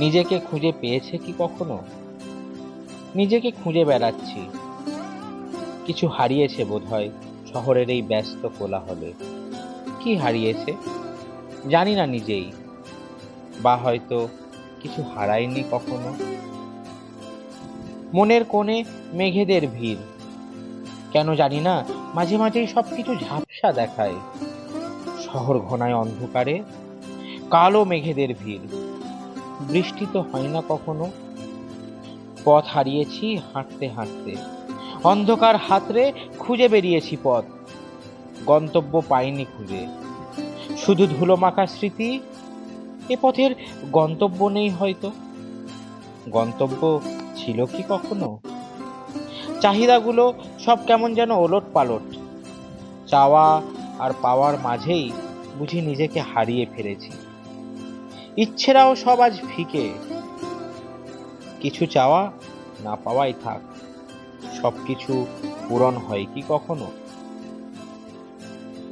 নিজেকে খুঁজে পেয়েছে কি কখনো? নিজেকে খুঁজে বেড়াচ্ছি, কিছু হারিয়েছে বোধহয় শহরের এই ব্যস্ত কোলাহলে। কি হারিয়েছে জানি না নিজেই, বা হয়তো কিছু হারায়নি কখনো। মনের কোণে মেঘেদের ভিড়, কেন জানি না মাঝে মাঝেই সবকিছু ঝাপসা দেখায়। শহর ঘনায় অন্ধকারে, কালো মেঘেদের ভিড়। বৃষ্টি তো হয় না কখনো। পথ হারিয়েছি হাঁটতে হাঁটতে, অন্ধকার হাতড়ে খুঁজে বেরিয়েছি পথ। গন্তব্য পাইনি খুঁজে, শুধু ধুলোমাখা স্মৃতি। এ পথের গন্তব্য নেই হয়তো। গন্তব্য ছিল কি কখনো? চাহিদাগুলো সব কেমন যেন ওলট পালট। চাওয়া আর পাওয়ার মাঝেই বুঝি নিজেকে হারিয়ে ফেলেছি। ইচ্ছেরাও সব আজ ফিকে। কিছু চাওয়া না পাওয়াই থাক, সবকিছু পূরণ হয় কি কখনো?